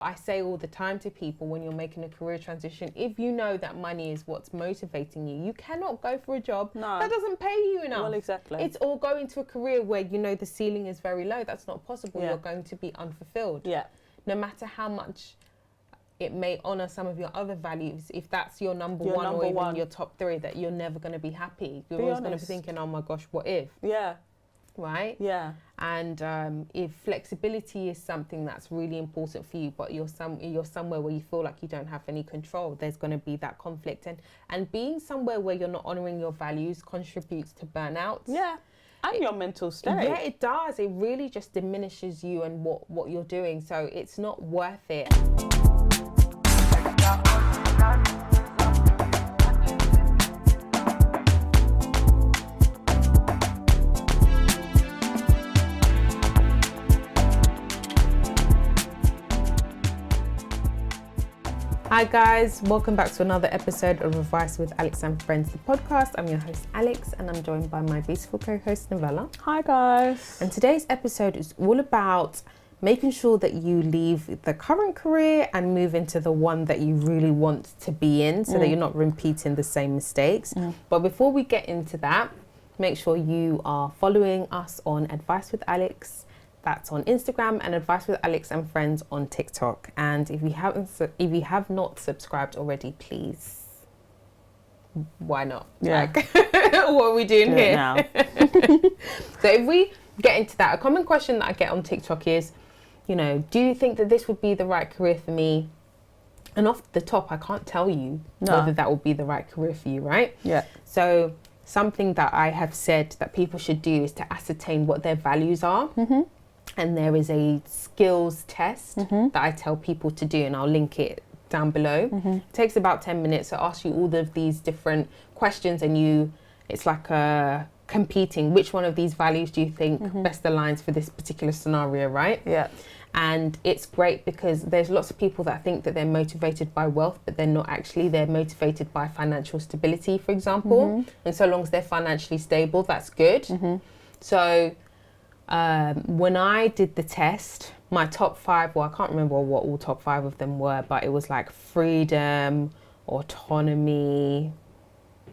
I say all the time to people, when you're making a career transition, if you know that money is what's motivating you, you cannot go for a job that doesn't pay you enough. Well, exactly. It's all going to a career where you know the ceiling is very low. That's not possible. You're going to be unfulfilled. Yeah. No matter how much it may honour some of your other values, if that's your number one or even your top three, that you're never going to be happy. You're always going to be thinking, oh my gosh, what if? Yeah. Right? Yeah. And if flexibility is something that's really important for you, but you're somewhere where you feel like you don't have any control, there's going to be that conflict. And being somewhere where you're not honouring your values contributes to burnout. Yeah. And your mental state. Yeah, it does. It really just diminishes you and what you're doing. So it's not worth it. Hi guys, welcome back to another episode of Advice with Alex and Friends, the podcast. I'm your host Alex and I'm joined by my beautiful co-host Novella. Hi guys. And today's episode is all about making sure that you leave the current career and move into the one that you really want to be in, so that you're not repeating the same mistakes. But before we get into that, make sure you are following us on Advice with Alex. That's on Instagram, and Advice with Alex and Friends on TikTok. And if you have not subscribed already, please, why not? Yeah. Like, what are we doing here? Now. So if we get into that, a common question that I get on TikTok is, you know, do you think that this would be the right career for me? And off the top, I can't tell you whether that would be the right career for you, right? Yeah. So something that I have said that people should do is to ascertain what their values are. Mm-hmm. And there is a skills test that I tell people to do, and I'll link it down below. It takes about 10 minutes to ask you all of these different questions, and it's like competing. Which one of these values do you think best aligns for this particular scenario, right? Yeah. And it's great because there's lots of people that think that they're motivated by wealth, but they're not actually. They're motivated by financial stability, for example. And so long as they're financially stable, that's good. So when I did the test, my top 5, well, I can't remember what all top 5 of them were, but it was like freedom, autonomy, I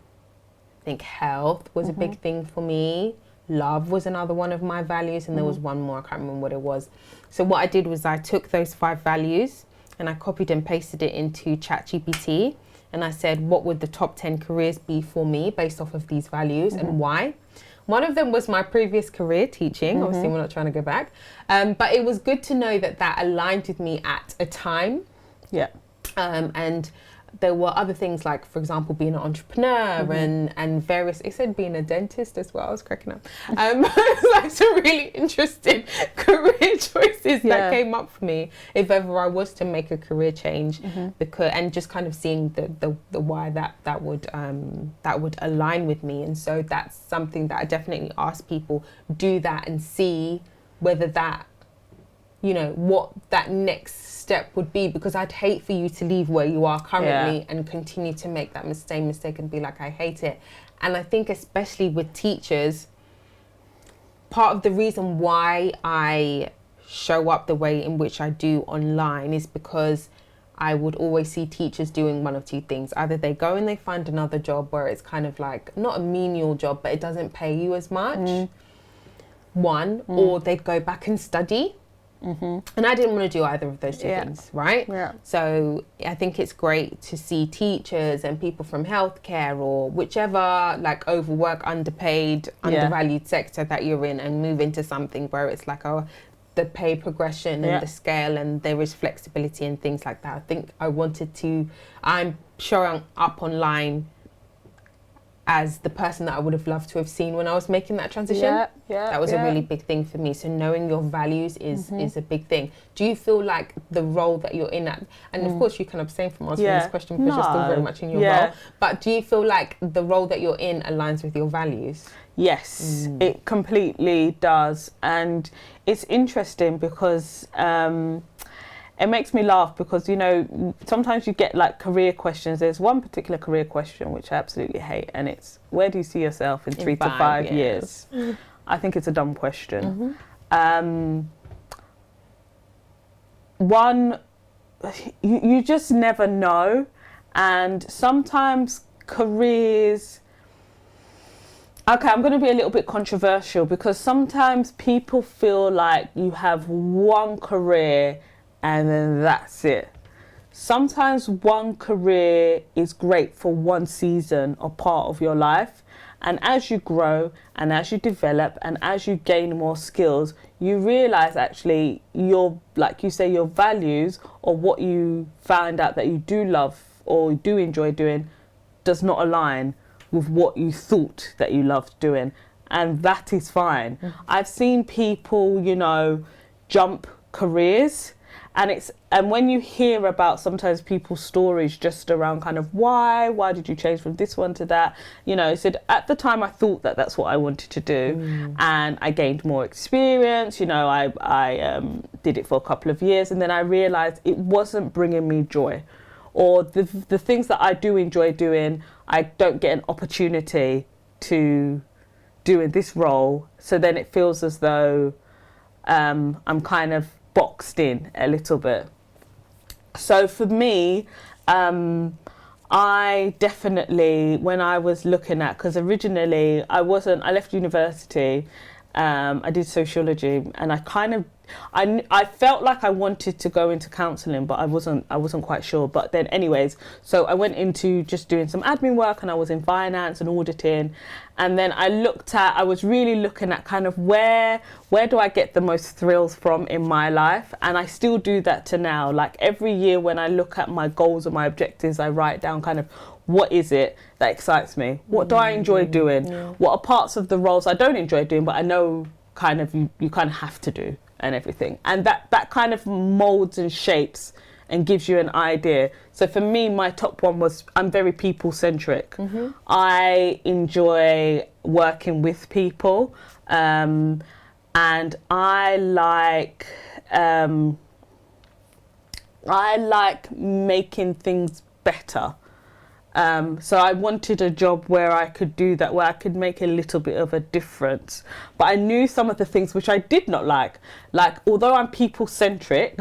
think health was a big thing for me. Love was another one of my values, and there was one more, I can't remember what it was. So what I did was I took those 5 values and I copied and pasted it into ChatGPT, and I said, what would the top 10 careers be for me based off of these values and why? One of them was my previous career, teaching. Obviously, we're not trying to go back. But it was good to know that aligned with me at a time. Yeah. And there were other things like, for example, being an entrepreneur and various, it said being a dentist as well. I was cracking up. Like some really interesting career choices that came up for me if ever I was to make a career change, because, and just kind of seeing the why that would align with me. And so that's something that I definitely ask people, do that and see whether that, you know, what that next step would be, because I'd hate for you to leave where you are currently and continue to make that same mistake and be like, I hate it. And I think especially with teachers, part of the reason why I show up the way in which I do online is because I would always see teachers doing one of two things. Either they go and they find another job where it's kind of like, not a menial job, but it doesn't pay you as much, or they'd go back and study. And I didn't want to do either of those two things, right? Yeah. So I think it's great to see teachers and people from healthcare or whichever, like, overworked, underpaid, undervalued sector that you're in, and move into something where it's like, the pay progression and the scale, and there is flexibility and things like that. I think I'm showing up online as the person that I would have loved to have seen when I was making that transition. That was a really big thing for me. So knowing your values is a big thing. Do you feel like the role that you're in and of course you can abstain from answering this question because you're still very much in your role, but do you feel like the role that you're in aligns with your values? Yes, it completely does. And it's interesting because it makes me laugh because, you know, sometimes you get like career questions. There's one particular career question which I absolutely hate, and it's, where do you see yourself in 3 to 5 years? I think it's a dumb question. One, you just never know. And sometimes careers, okay, I'm going to be a little bit controversial, because sometimes people feel like you have one career and then that's it. Sometimes one career is great for one season or part of your life. And as you grow and as you develop and as you gain more skills, you realize actually your, like you say, your values or what you found out that you do love or do enjoy doing does not align with what you thought that you loved doing. And that is fine. I've seen people, you know, jump careers. And when you hear about sometimes people's stories just around kind of why did you change from this one to that, you know, said at the time I thought that that's what I wanted to do, and I gained more experience, you know, I did it for a couple of years, and then I realized it wasn't bringing me joy, or the things that I do enjoy doing, I don't get an opportunity to do in this role, so then it feels as though I'm kind of boxed in a little bit. So for me, I definitely, when I was looking at, because originally I left university, I did sociology, and I felt like I wanted to go into counselling, but I wasn't quite sure. But then anyways, so I went into just doing some admin work, and I was in finance and auditing. And then I was really looking at kind of where do I get the most thrills from in my life? And I still do that to now. Like every year when I look at my goals and my objectives, I write down kind of what is it that excites me? What do I enjoy doing? Yeah. What are parts of the roles I don't enjoy doing, but I know kind of you kind of have to do, and everything. And that kind of molds and shapes and gives you an idea. So for me, my top one was, I'm very people-centric. I enjoy working with people, and I like making things better. So I wanted a job where I could do that, where I could make a little bit of a difference. But I knew some of the things which I did not like. Like, although I'm people-centric,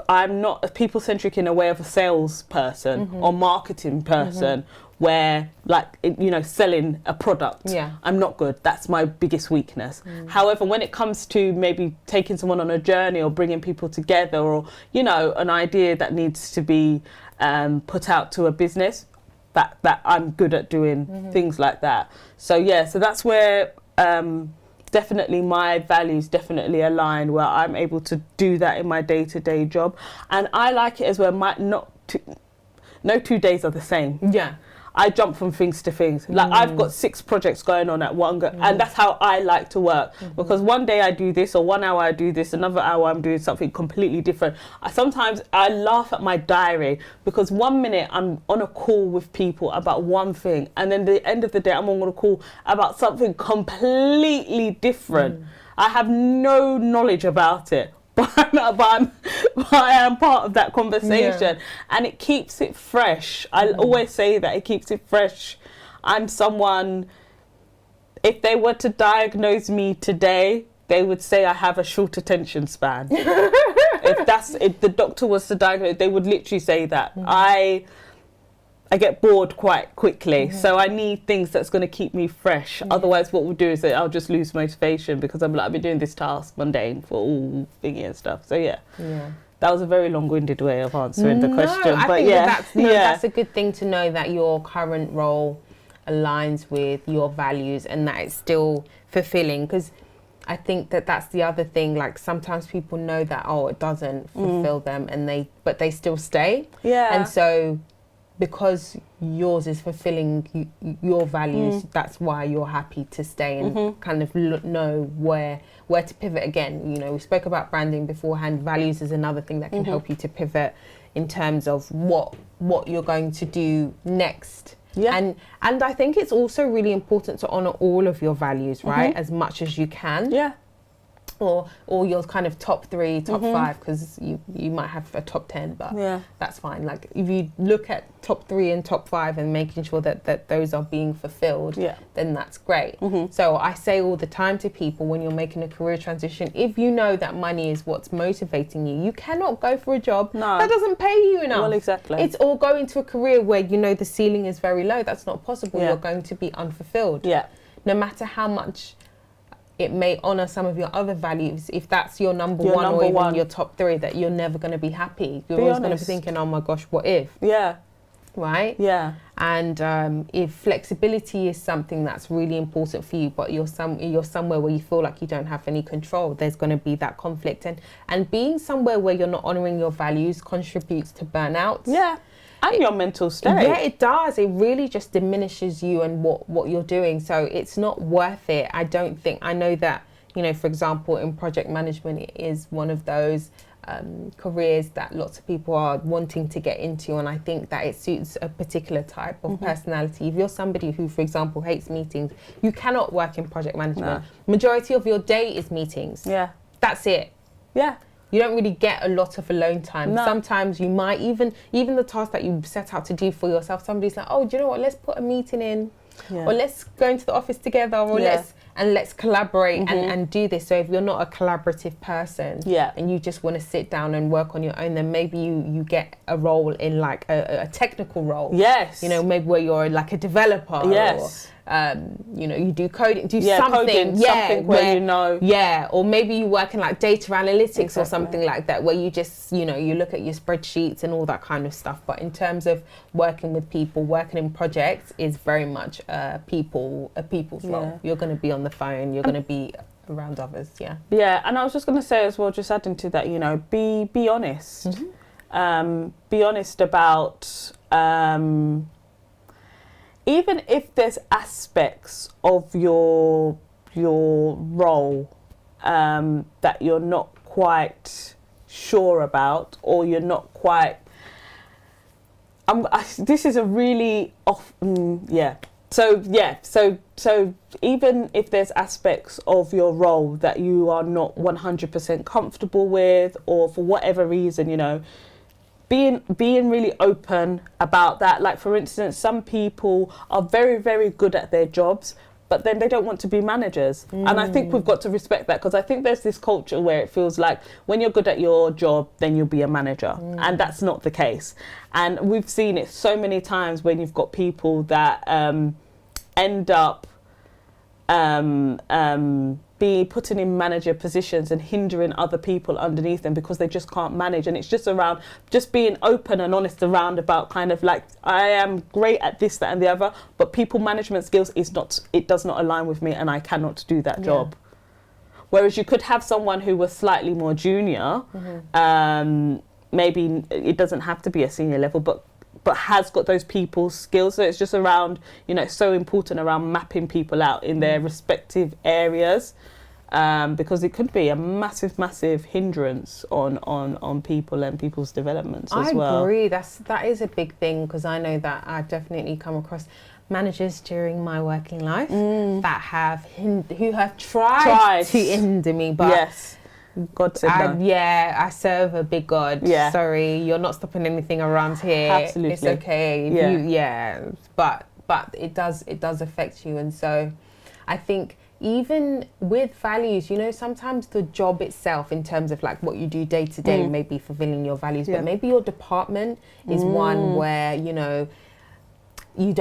I'm not people-centric in a way of a salesperson or marketing person, where, like, you know, selling a product. Yeah. I'm not good. That's my biggest weakness. However, when it comes to maybe taking someone on a journey or bringing people together, or, you know, an idea that needs to be put out to a business, that I'm good at doing things like that. So yeah, so that's where definitely my values definitely align, where I'm able to do that in my day-to-day job. And I like it as well. No 2 days are the same. Yeah. I jump from things to things. Like I've got 6 projects going on at one go, and that's how I like to work. Because one day I do this, or 1 hour I do this, another hour I'm doing something completely different. Sometimes I laugh at my diary, because 1 minute I'm on a call with people about one thing, and then the end of the day I'm on a call about something completely different. I have no knowledge about it, but I am part of that conversation, and it keeps it fresh. I always say that it keeps it fresh. I'm someone, if they were to diagnose me today, they would say I have a short attention span. If the doctor was to diagnose, they would literally say that. I get bored quite quickly, so I need things that's going to keep me fresh. Otherwise, what we'll do is that I'll just lose motivation, because I'm like, I've been doing this task mundane for all thingy and stuff. So yeah, that was a very long-winded way of answering the question. I think that's a good thing to know, that your current role aligns with your values and that it's still fulfilling. Because I think that's the other thing. Like sometimes people know that it doesn't fulfill them, but they still stay. Yeah, and so, because yours is fulfilling your values, that's why you're happy to stay and kind of know where to pivot again. You know, we spoke about branding beforehand. Values is another thing that can help you to pivot in terms of what you're going to do next. Yeah. And I think it's also really important to honour all of your values, right? As much as you can. Yeah. or your kind of top 3, top 5, because you might have a top 10, but that's fine. Like if you look at top 3 and top 5 and making sure that those are being fulfilled, then that's great. So I say all the time to people, when you're making a career transition, if you know that money is what's motivating you, you cannot go for a job that doesn't pay you enough. Well, exactly. It's all going to a career where you know the ceiling is very low. That's not possible. You're going to be unfulfilled. No matter how much it may honour some of your other values, if that's your number one or even your top 3, that you're never going to be happy. You're always going to be thinking, oh my gosh, what if? Right? And if flexibility is something that's really important for you, but you're somewhere where you feel like you don't have any control, there's going to be that conflict. And being somewhere where you're not honouring your values contributes to burnout. And your mental state. Yeah, it does. It really just diminishes you and what you're doing. So it's not worth it. I don't think. I know that, you know, for example, in project management, it is one of those careers that lots of people are wanting to get into. And I think that it suits a particular type of personality. If you're somebody who, for example, hates meetings, you cannot work in project management. Majority of your day is meetings. That's it. You don't really get a lot of alone time. Sometimes you might even the task that you set out to do for yourself, somebody's like, oh, do you know what, let's put a meeting in, or let's go into the office together, or let's collaborate and do this. So if you're not a collaborative person and you just want to sit down and work on your own, then maybe you get a role in like a technical role. You know, maybe where you're like a developer, or you know, you do coding, something, something where you know. Or maybe you work in like data analytics or something like that, where you just, you know, you look at your spreadsheets and all that kind of stuff. But in terms of working with people, working in projects is very much a people's role. You're going to be on the phone, you're going to be around others. And I was just going to say as well, just adding to that, you know, be honest. Be honest about even if there's aspects of your role that you're not quite sure about, or you're not quite this is a really so even if there's aspects of your role that you are not 100% comfortable with, or for whatever reason, you know, being really open about that. Like, for instance, some people are very, very good at their jobs, but then they don't want to be managers. And I think we've got to respect that, because I think there's this culture where it feels like when you're good at your job, then you'll be a manager. And that's not the case. And we've seen it so many times when you've got people that end up be putting in manager positions and hindering other people underneath them because they just can't manage. And it's just around just being open and honest around about kind of like, I am great at this, that and the other, but people management skills it does not align with me, and I cannot do that job. Whereas you could have someone who was slightly more junior, maybe it doesn't have to be a senior level, but has got those people skills. So it's just around, you know, it's so important around mapping people out in their respective areas, because it could be a massive hindrance on people and people's developments as well. I agree. That is a big thing, because I know that I've definitely come across managers during my working life that who have tried to hinder me, but God said no. I serve a big God. Sorry, you're not stopping anything around here. Absolutely. It's okay. But it does affect you. And so I think even with values, you know, sometimes the job itself, in terms of like what you do day to day, may be fulfilling your values, but maybe your department is one where, you know, your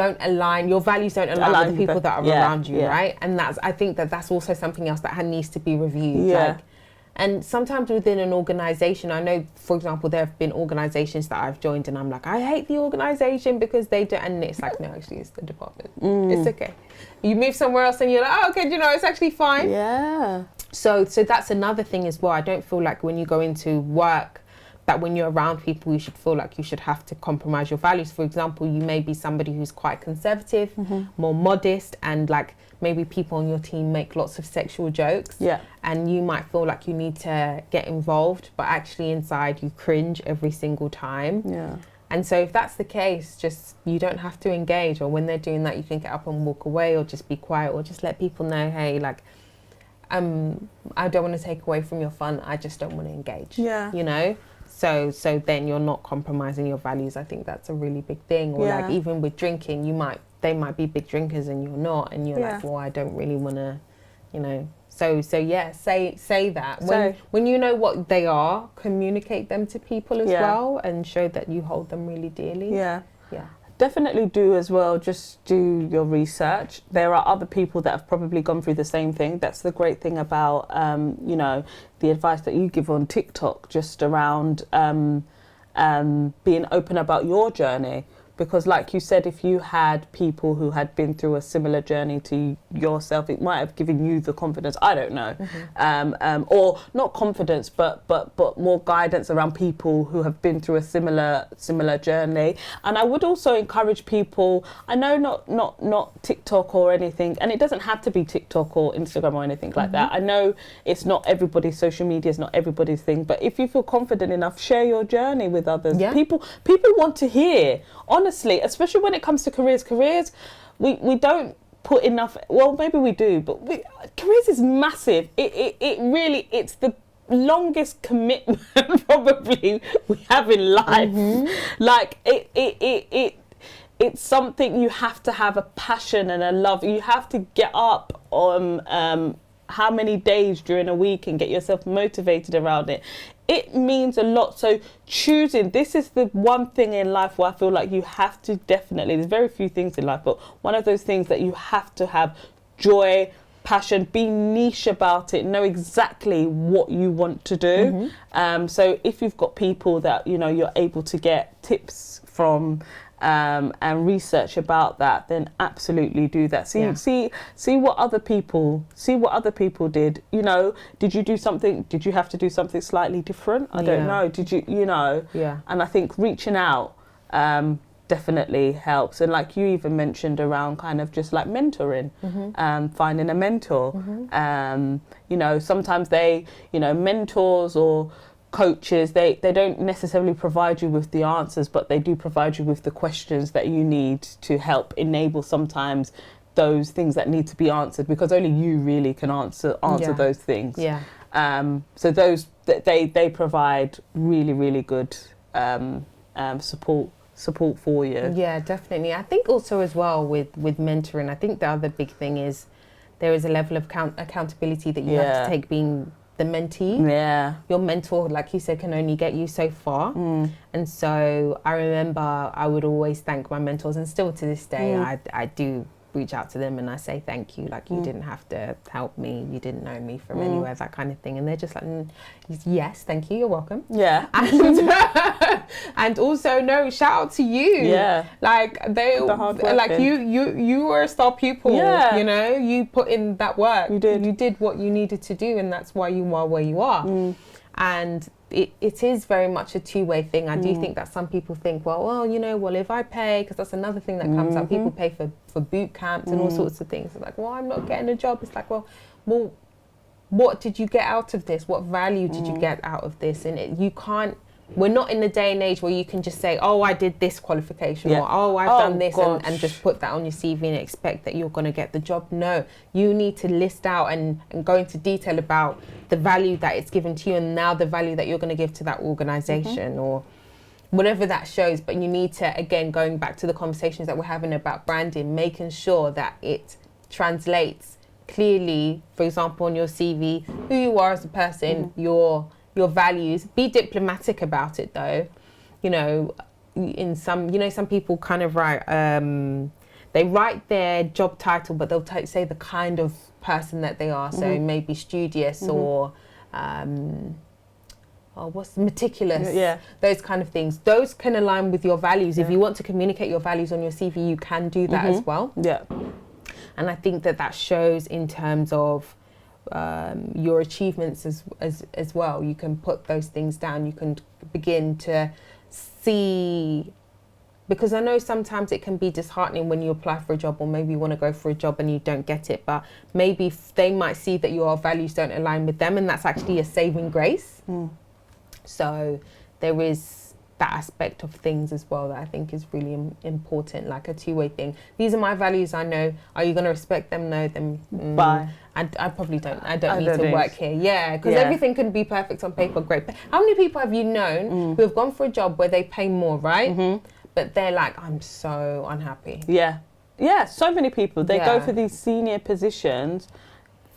values don't align with the people that are around you, right? And I think that's also something else that needs to be reviewed. And sometimes within an organisation, I know, for example, there have been organisations that I've joined and I'm like, I hate the organisation because they do, and it's like, no, actually, it's the department. It's okay. You move somewhere else and you're like, oh, okay, you know, it's actually fine. So that's another thing as well. I don't feel like when you go into work, that when you're around people, you should feel like you should have to compromise your values. For example, you may be somebody who's quite conservative, more modest, and like maybe people on your team make lots of sexual jokes, and you might feel like you need to get involved, but actually inside you cringe every single time. And so if that's the case, just you don't have to engage, or when they're doing that, you can get up and walk away, or just be quiet, or just let people know, hey, like, I don't want to take away from your fun. I just don't want to engage. Yeah. You know? So then you're not compromising your values. I think that's a really big thing. Or like even with drinking, they might be big drinkers and you're not, and you're like, well, I don't really want to, you know. So yeah, say that. When you know what they are, communicate them to people as well, and show that you hold them really dearly. Yeah. Yeah. Definitely do as well. Just do your research. There are other people that have probably gone through the same thing. That's the great thing about, you know, the advice that you give on TikTok, just around being open about your journey. Because like you said, if you had people who had been through a similar journey to yourself, it might have given you the confidence, I don't know, or not confidence, but more guidance around people who have been through a similar journey. And I would also encourage people, I know not TikTok or anything, and it doesn't have to be TikTok or Instagram or anything like that. I know it's not everybody's social media, it's not everybody's thing, but if you feel confident enough, share your journey with others. People want to hear, honestly, especially when it comes to careers, we don't put enough, well, maybe we do, but careers is massive. It really, it's the longest commitment probably we have in life. Like it's something you have to have a passion and a love. You have to get up on how many days during a week and get yourself motivated around it. It means a lot. So choosing, this is the one thing in life where I feel like you have to definitely, there's very few things in life, but one of those things that you have to have joy, passion, be niche about it, know exactly what you want to do. So if you've got people that, you know, you're able to get tips from, and research about that, then absolutely do that. See what other people did. You know, did you have to do something slightly different? I don't know. Did you know? And I think reaching out definitely helps. And like you even mentioned around kind of just like mentoring, finding a mentor. You know, sometimes mentors or coaches, they don't necessarily provide you with the answers, but they do provide you with the questions that you need to help enable sometimes those things that need to be answered, because only you really can answer those things. So those they provide really good support for you. Yeah, definitely. I think also as well with mentoring, I think the other big thing is there is a level of accountability that you have to take, being the mentee. Your mentor, like you said, can only get you so far. And so I remember I would always thank my mentors, and still to this day I do reach out to them and I say thank you, like you didn't have to help me, you didn't know me from anywhere, that kind of thing. And they're just like, yes, thank you, you're welcome. And also, no, shout out to you. Like you were a star pupil. You know, you put in that work. You did what you needed to do, and that's why you are where you are. And it is very much a two-way thing. I do think that some people think, well, you know, if I pay, because that's another thing that comes up, people pay for boot camps and all sorts of things. It's like, well, I'm not getting a job. It's like, well, what did you get out of this? What value did you get out of this? And you can't, we're not in the day and age where you can just say, oh, I did this qualification, or oh, I've done this, and just put that on your CV and expect that you're going to get the job. No, you need to list out and go into detail about the value that it's given to you, and now the value that you're going to give to that organization or whatever that shows. But you need to, again, going back to the conversations that we're having about branding, making sure that it translates clearly, for example, on your CV, who you are as a person, your values. Be diplomatic about it though. You know, some people kind of write, they write their job title, but they'll say the kind of person that they are. So maybe studious or what's meticulous, those kind of things. Those can align with your values. If you want to communicate your values on your CV, you can do that as well. And I think that shows in terms of your achievements as well. You can put those things down. You can begin to see, because I know sometimes it can be disheartening when you apply for a job, or maybe you want to go for a job and you don't get it, but maybe they might see that your values don't align with them, and that's actually a saving grace. So there is that aspect of things as well that I think is really important, like a two-way thing. These are my values, I know. Are you going to respect them? No, then bye. I probably don't. I don't need to work here. Yeah, because Yeah. everything can be perfect on paper, great. But how many people have you known who have gone for a job where they pay more, right? But they're like, I'm so unhappy. Yeah. Yeah, so many people. They go for these senior positions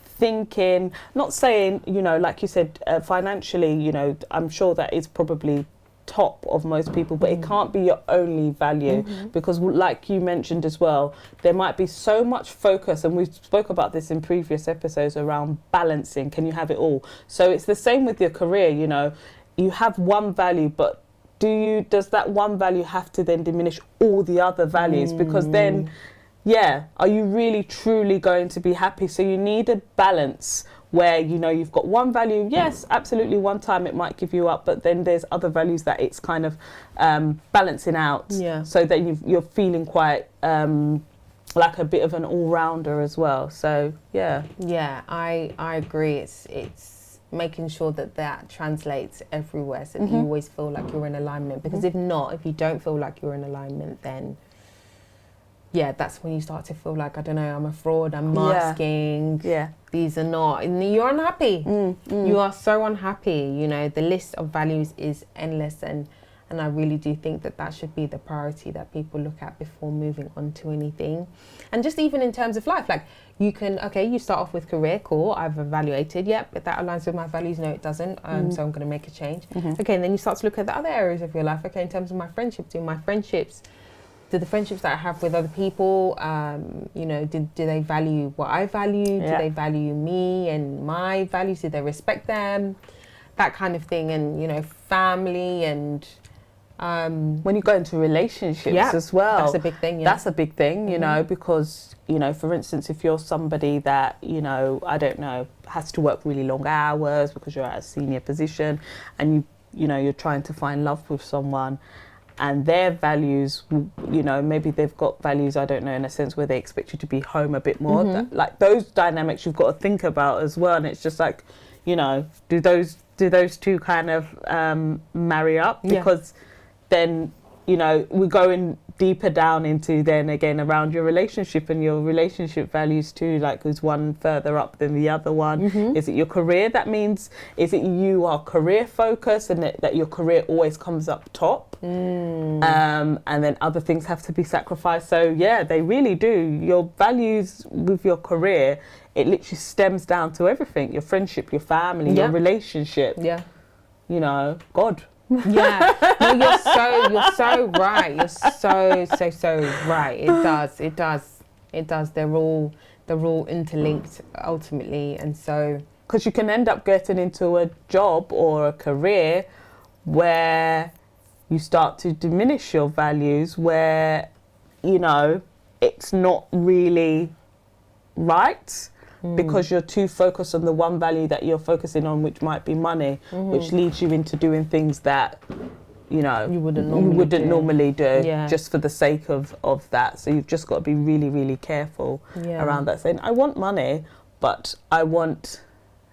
thinking, not saying, you know, like you said, financially, you know, I'm sure that is probably top of most people, but it can't be your only value, because like you mentioned as well, there might be so much focus, and we spoke about this in previous episodes, around balancing. Can you have it all? So it's the same with your career. You know, you have one value, but does that one value have to then diminish all the other values? Because then, are you really truly going to be happy? So you need a balance where, you know, you've got one value, yes, absolutely, one time it might give you up, but then there's other values that it's kind of balancing out, so that you're feeling quite like a bit of an all-rounder as well. So I agree. It's making sure that translates everywhere, so that you always feel like you're in alignment, because if you don't feel like you're in alignment, then that's when you start to feel like, I don't know, I'm a fraud, I'm masking. These are not, and you're unhappy. You are so unhappy. You know, the list of values is endless, and I really do think that should be the priority that people look at before moving on to anything. And just even in terms of life, like you start off with career, cool, I've evaluated, but that aligns with my values, no it doesn't, so I'm going to make a change. Okay, and then you start to look at the other areas of your life. Okay, in terms of my friendships, do the friendships that I have with other people, you know, do they value what I value? Do they value me and my values? Do they respect them? That kind of thing. And, you know, family and... when you go into relationships as well. That's a big thing, That's a big thing, you know, because, you know, for instance, if you're somebody that, you know, I don't know, has to work really long hours because you're at a senior position, and you know, you're trying to find love with someone, and their values, you know, maybe they've got values, I don't know, in a sense where they expect you to be home a bit more. Like those dynamics you've got to think about as well. And it's just like, you know, do those two kind of marry up? Because then, you know, we're going deeper down into then again around your relationship and your relationship values too. Like, is one further up than the other one? Is it your career? That means, is it you are career focused and that your career always comes up top? And then other things have to be sacrificed. So they really do. Your values with your career, it literally stems down to everything: your friendship, your family, your relationship. You know, God. No, you're so right. You're so right. It does. They're all interlinked ultimately, and so because you can end up getting into a job or a career where you start to diminish your values, where, you know, it's not really right. Because you're too focused on the one value that you're focusing on, which might be money, which leads you into doing things that, you know, you wouldn't normally do just for the sake of that. So you've just got to be really, really careful around that, saying, I want money, but I want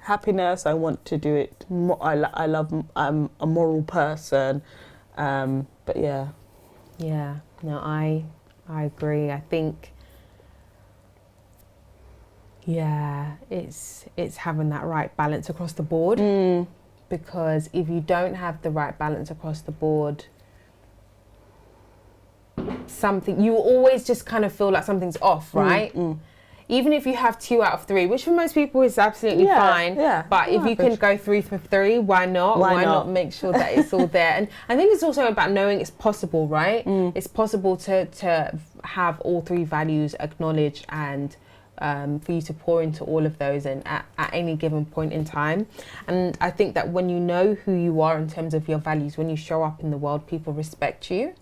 happiness. I want to do it. I love, I'm a moral person. But no, I agree. I think, it's having that right balance across the board, because if you don't have the right balance across the board, you always just kind of feel like something's off, right? Even if you have 2 out of 3, which for most people is absolutely fine, but if you can go 3 for 3, why not? Why not make sure that it's all there? And I think it's also about knowing it's possible, right? It's possible to have all 3 values acknowledged, and for you to pour into all of those, and at any given point in time. And I think that when you know who you are in terms of your values, when you show up in the world, people respect you.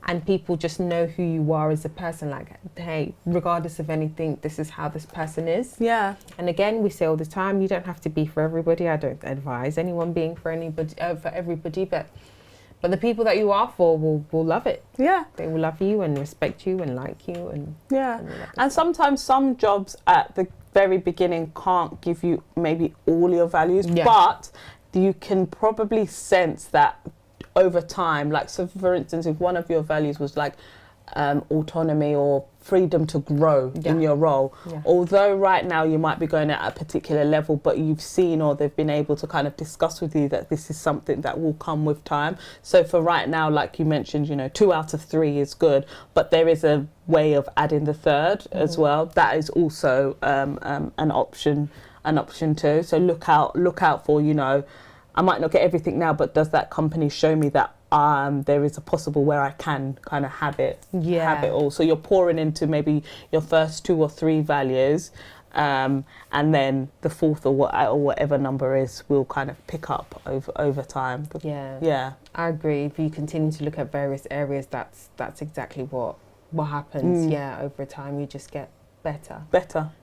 And people just know who you are as a person, like, hey, regardless of anything, this is how this person is. And again, we say all the time, you don't have to be for everybody. I don't advise anyone being for anybody, for everybody, but the people that you are for will love it. They will love you and respect you and like you. And sometimes some jobs at the very beginning can't give you maybe all your values, but you can probably sense that over time, like, so for instance, if one of your values was like autonomy or freedom to grow in your role, although right now you might be going at a particular level, but you've seen, or they've been able to kind of discuss with you that this is something that will come with time. So for right now, like you mentioned, 2 out of 3 is good, but there is a way of adding the third as well. That is also an option too. So look out for, I might not get everything now, but does that company show me that there is a possible where I can kind of have it all. So you're pouring into maybe your first 2 or 3 values, and then the fourth or whatever number is will kind of pick up over time. Yeah, I agree. If you continue to look at various areas, that's exactly what happens. Yeah, over time you just get better.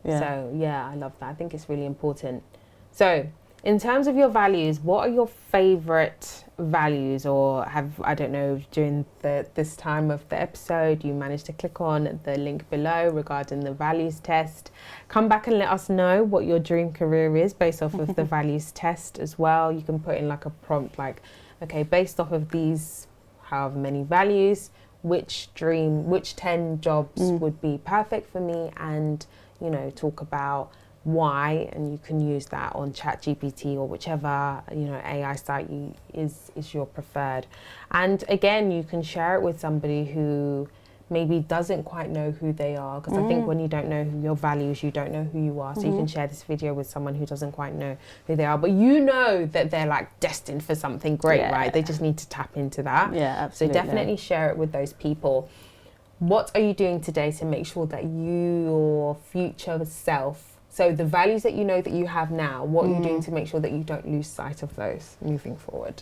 Yeah. So yeah, I love that. I think it's really important. So in terms of your values, what are your favourite values, or during this time of the episode, you managed to click on the link below regarding the values test. Come back and let us know what your dream career is based off of the values test as well. You can put in like a prompt like, okay, based off of these however many values, which 10 jobs would be perfect for me, and talk about why, and you can use that on ChatGPT or whichever AI site is your preferred. And again, you can share it with somebody who maybe doesn't quite know who they are, because I think when you don't know your values, you don't know who you are. So you can share this video with someone who doesn't quite know who they are, but that they're like destined for something great, right? They just need to tap into that. Yeah, absolutely. So definitely share it with those people. What are you doing today to make sure that your future self, so the values that that you have now, what are you doing to make sure that you don't lose sight of those moving forward?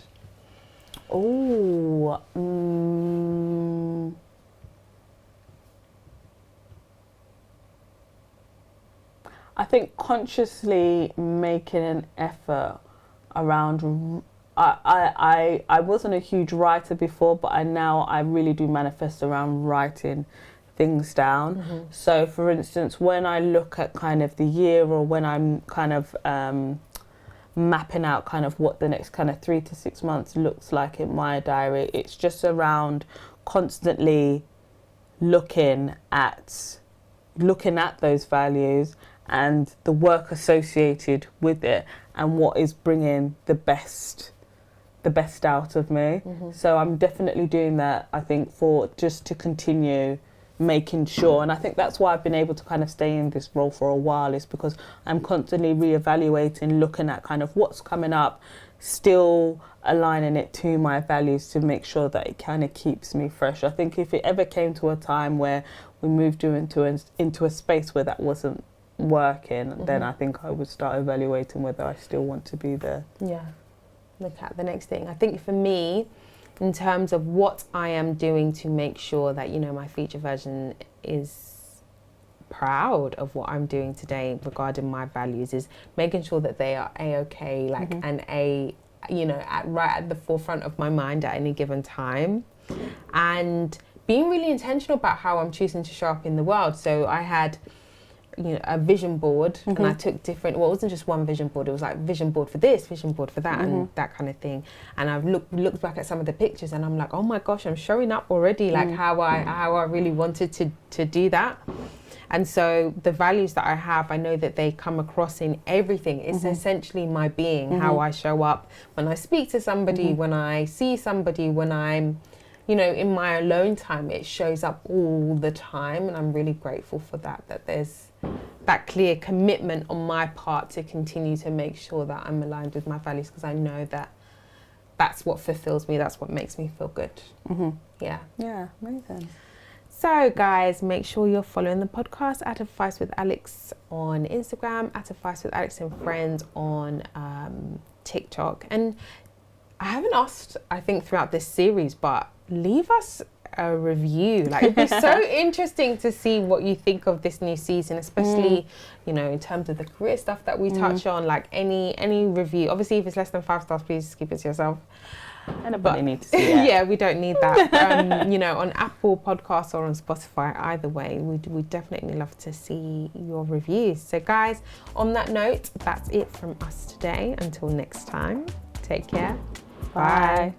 I think consciously making an effort around. I wasn't a huge writer before, but I really do manifest around writing things down. So for instance, when I look at kind of the year, or when I'm kind of mapping out kind of what the next kind of 3 to 6 months looks like in my diary, it's just around constantly looking at those values and the work associated with it, and what is bringing the best out of me. So I'm definitely doing that, I think, for just to continue making sure, and I think that's why I've been able to kind of stay in this role for a while, is because I'm constantly reevaluating, looking at kind of what's coming up, still aligning it to my values to make sure that it kind of keeps me fresh. I think if it ever came to a time where we moved into a space where that wasn't working, then I think I would start evaluating whether I still want to be there. Yeah, look at the next thing. I think for me, in terms of what I am doing to make sure that my future version is proud of what I'm doing today regarding my values, is making sure that they are A-okay, like and right at the forefront of my mind at any given time, and being really intentional about how I'm choosing to show up in the world. So I had a vision board, and I took different, it wasn't just one vision board, it was like vision board for this, vision board for that, and that kind of thing. And I've looked back at some of the pictures, and I'm like, oh my gosh, I'm showing up already, like how I really wanted to do that. And so the values that I have, I know that they come across in everything. It's essentially my being, how I show up when I speak to somebody, when I see somebody, when I'm in my alone time, it shows up all the time. And I'm really grateful for that there's that clear commitment on my part to continue to make sure that I'm aligned with my values, because I know that that's what fulfills me, that's what makes me feel good. Yeah, amazing. So guys, make sure you're following the podcast at Advice with Alex on Instagram, at Advice with Alex and Friends on TikTok. And I haven't asked, I think, throughout this series, but leave us a review. Like, it'd be so interesting to see what you think of this new season, especially in terms of the career stuff that we touch on. Like any review, obviously if it's less than 5 stars, please keep it to yourself. Nobody needs to see it. Yeah, we don't need that. On Apple Podcasts or on Spotify, either way, we definitely love to see your reviews. So guys, on that note, that's it from us today. Until next time, take care. Bye.